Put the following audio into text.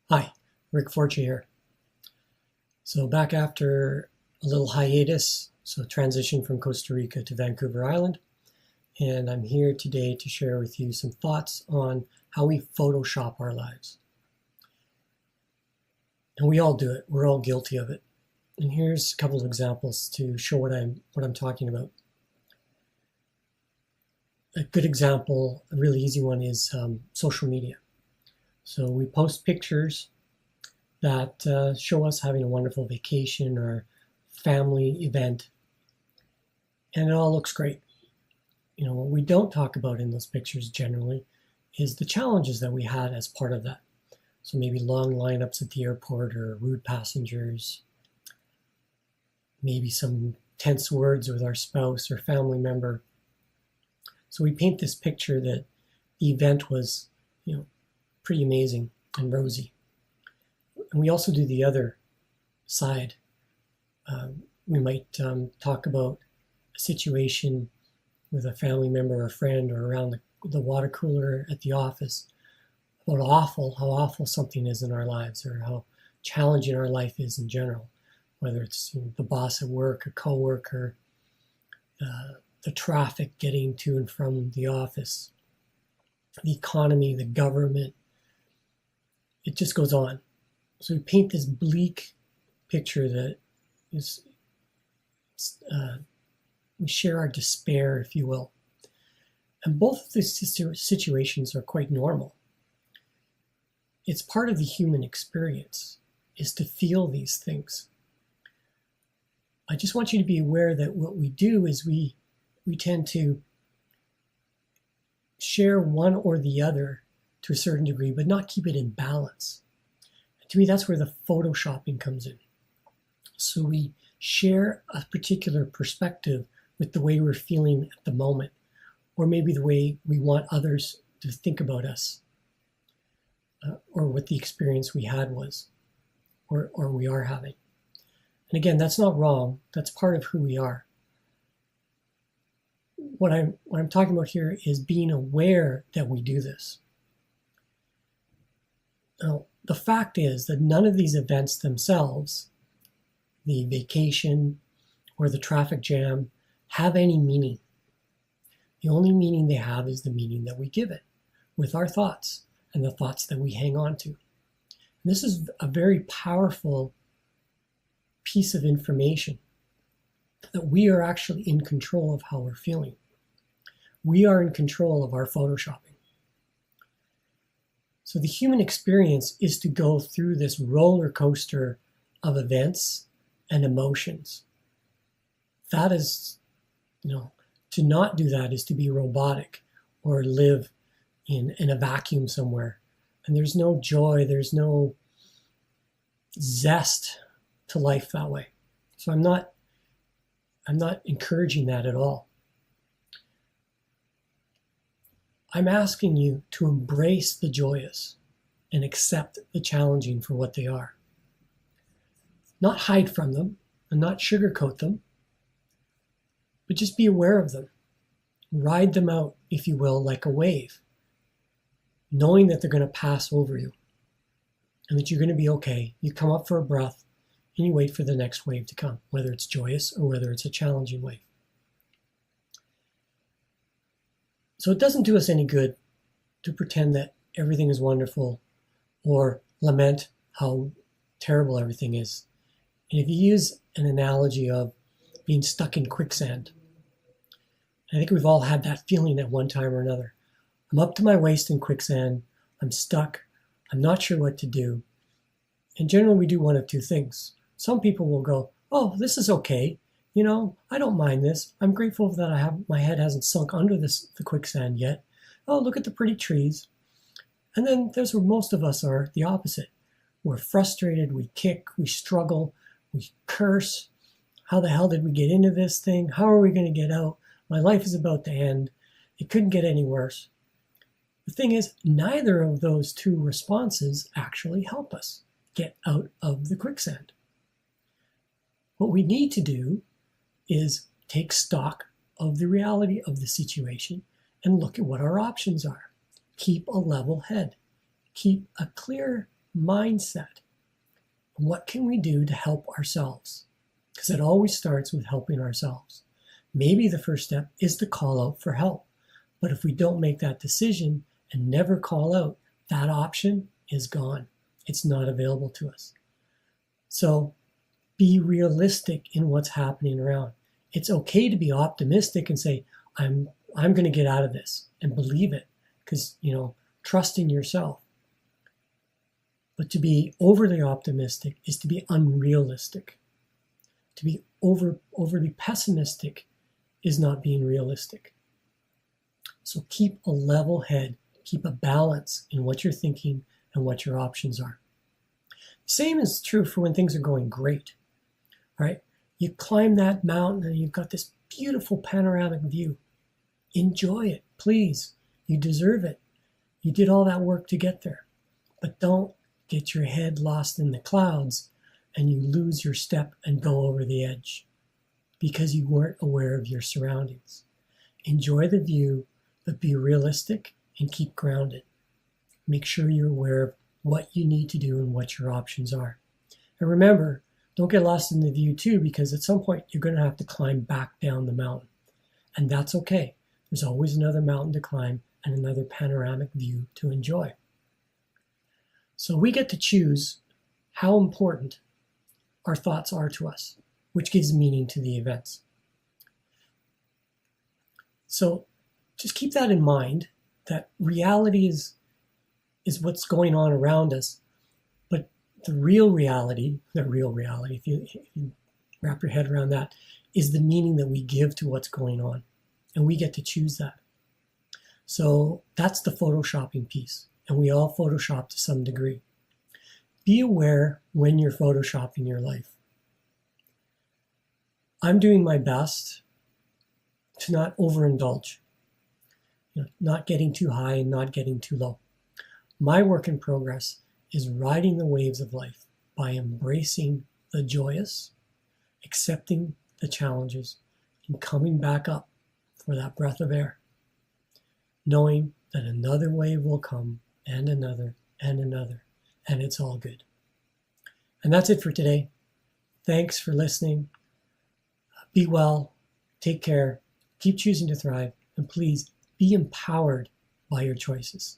Hi, Rick Fortune here. So back after a little hiatus, so transition from Costa Rica to Vancouver Island, and I'm here today to share with you some thoughts on how we Photoshop our lives. And we all do it. We're all guilty of it. And here's a couple of examples to show what I'm talking about. A good example, a really easy one, is social media. So we post pictures that show us having a wonderful vacation or family event, and it all looks great. What we don't talk about in those pictures generally is the challenges that we had as part of that. So maybe long lineups at the airport or rude passengers, maybe some tense words with our spouse or family member. So we paint this picture that the event was, pretty amazing and rosy. And we also do the other side. We might talk about a situation with a family member or friend or around the water cooler at the office about how awful something is in our lives, or how challenging our life is in general, whether it's the boss at work, a coworker, the traffic getting to and from the office, the economy, the government. It just goes on. So we paint this bleak picture that is, we share our despair, if you will. And both of these situations are quite normal. It's part of the human experience, is to feel these things. I just want you to be aware that what we do is we tend to share one or the other to a certain degree, but not keep it in balance. To me, that's where the photoshopping comes in. So we share a particular perspective with the way we're feeling at the moment, or maybe the way we want others to think about us, or what the experience we had was, or we are having. And again, that's not wrong. That's part of who we are. What I'm talking about here is being aware that we do this. Now, the fact is that none of these events themselves, the vacation or the traffic jam, have any meaning. The only meaning they have is the meaning that we give it with our thoughts and the thoughts that we hang on to. And this is a very powerful piece of information, that we are actually in control of how we're feeling. We are in control of our photoshopping. So the human experience is to go through this roller coaster of events and emotions. That is, to not do that is to be robotic or live in a vacuum somewhere. And there's no joy, there's no zest to life that way. So I'm not encouraging that at all. I'm asking you to embrace the joyous and accept the challenging for what they are. Not hide from them and not sugarcoat them, but just be aware of them. Ride them out, if you will, like a wave, knowing that they're going to pass over you and that you're going to be okay. You come up for a breath and you wait for the next wave to come, whether it's joyous or whether it's a challenging wave. So it doesn't do us any good to pretend that everything is wonderful or lament how terrible everything is. And if you use an analogy of being stuck in quicksand, I think we've all had that feeling at one time or another. I'm up to my waist in quicksand, I'm stuck, I'm not sure what to do. And generally we do one of two things. Some people will go, oh, this is okay. I don't mind this. I'm grateful that my head hasn't sunk under the quicksand yet. Oh, look at the pretty trees. And then there's where most of us are the opposite. We're frustrated, we kick, we struggle, we curse. How the hell did we get into this thing? How are we going to get out? My life is about to end. It couldn't get any worse. The thing is, neither of those two responses actually help us get out of the quicksand. What we need to do is take stock of the reality of the situation and look at what our options are. Keep a level head. Keep a clear mindset. What can we do to help ourselves? Because it always starts with helping ourselves. Maybe the first step is to call out for help. But if we don't make that decision and never call out, that option is gone. It's not available to us. So be realistic in what's happening around. It's okay to be optimistic and say, I'm going to get out of this, and believe it, because, trust in yourself. But to be overly optimistic is to be unrealistic. To be overly pessimistic is not being realistic. So keep a level head, keep a balance in what you're thinking and what your options are. Same is true for when things are going great. All right, you climb that mountain and you've got this beautiful panoramic view. Enjoy it, please. You deserve it. You did all that work to get there. But don't get your head lost in the clouds and you lose your step and go over the edge because you weren't aware of your surroundings. Enjoy the view, but be realistic and keep grounded. Make sure you're aware of what you need to do and what your options are. And remember, don't get lost in the view too, because at some point you're going to have to climb back down the mountain. And that's okay. There's always another mountain to climb and another panoramic view to enjoy. So we get to choose how important our thoughts are to us, which gives meaning to the events. So just keep that in mind, that reality is what's going on around us, but the real reality, if you wrap your head around that, is the meaning that we give to what's going on, and we get to choose that. So that's the photoshopping piece, and we all Photoshop to some degree. Be aware when you're photoshopping your life. I'm doing my best to not overindulge, not getting too high and not getting too low. My work in progress is riding the waves of life by embracing the joyous, accepting the challenges, and coming back up for that breath of air, knowing that another wave will come and another and another, and it's all good. And that's it for today. Thanks for listening. Be well, take care, keep choosing to thrive, and please be empowered by your choices.